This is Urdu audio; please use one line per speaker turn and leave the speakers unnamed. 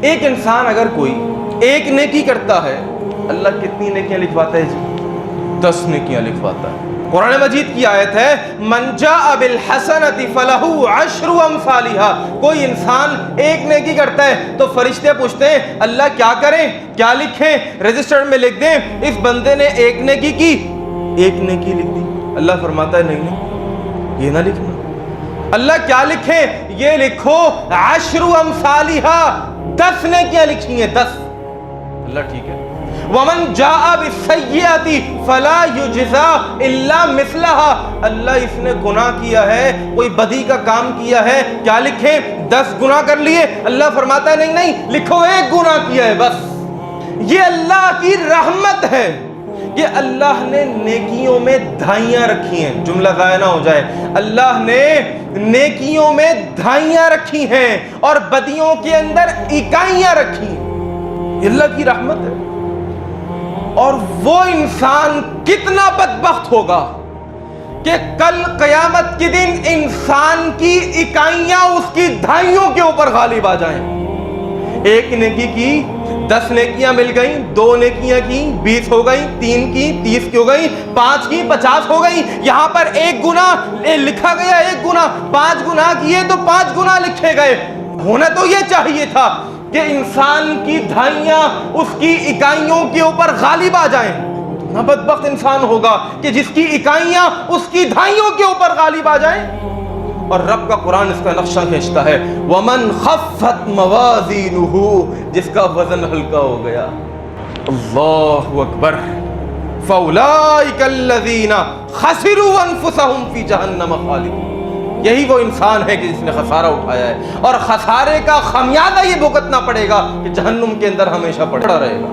ایک انسان اگر کوئی ایک نیکی کرتا ہے، اللہ کتنی نیکیاں لکھواتا ہے جی؟ 10 نیکیاں لکھواتا ہے۔ قرآن مجید کی آیت ہے من جاء بالحسنۃ فلہ عشر امثالها۔ کوئی انسان ایک نیکی کرتا ہے تو فرشتے پوچھتے ہیں اللہ کیا کریں، کیا لکھیں، رجسٹر میں لکھ دیں اس بندے نے ایک نیکی کی، ایک نیکی لکھ دی۔ اللہ فرماتا ہے نہیں، یہ نہ لکھنا۔ اللہ کیا لکھیں؟ یہ لکھو عشر امثالها، 10 نیکیاں لکھی ہیں، 10۔ اللہ ٹھیک ہے۔ ومن جاء بالسیئۃ فلا یجزا الا مثلها۔ اللہ اس نے گناہ کیا ہے، کوئی بدی کا کام کیا ہے، کیا لکھیں؟ 10 گناہ کر لیے۔ اللہ فرماتا ہے نہیں، لکھو ایک گناہ کیا ہے بس۔ یہ اللہ کی رحمت ہے کہ اللہ نے نیکیوں میں دھائیاں رکھی ہیں، جملہ ضائع نہ ہو جائے، اللہ نے نیکیوں میں دھائیاں رکھی ہیں اور بدیوں کے اندر اکائیاں رکھی ہیں۔ یہ اللہ کی رحمت ہے۔ اور وہ انسان کتنا بدبخت ہوگا کہ کل قیامت کے دن انسان کی اکائیاں اس کی دھائیوں کے اوپر غالب آ جائیں۔ ایک نیکی کی 10 نیکیاں مل گئیں، 2 نیکیاں کی 20 ہو گئیں، 3 کی 30 کی ہو گئیں، 5 کی 50 ہو گئیں۔ یہاں پر ایک گناہ لکھا گیا، ایک گناہ، 5 گناہ کیے تو 5 گناہ لکھے گئے۔ ہونا تو یہ چاہیے تھا کہ انسان کی دھائیاں اس کی اکائیوں کے اوپر غالب آ جائیں۔ نہ بدبخت انسان ہوگا کہ جس کی اکائیاں اس کی دھائیوں کے اوپر غالب آ جائیں۔ اور رب کا قرآن اس کا نقشہ کھینچتا ہے وَمَنْ خَفَّتْ مَوَازِينُهُ، جس کا وزن ہلکا ہو گیا، اللہ اکبر، فَأُولَئِكَ الَّذِينَ خَسِرُوا أَنفُسَهُمْ فِي جَهَنَّمَ خَالِدُونَ۔ یہی وہ انسان ہے کہ جس نے خسارہ اٹھایا ہے، اور خسارے کا خمیازہ یہ بھگتنا پڑے گا کہ جہنم کے اندر ہمیشہ پڑا رہے گا۔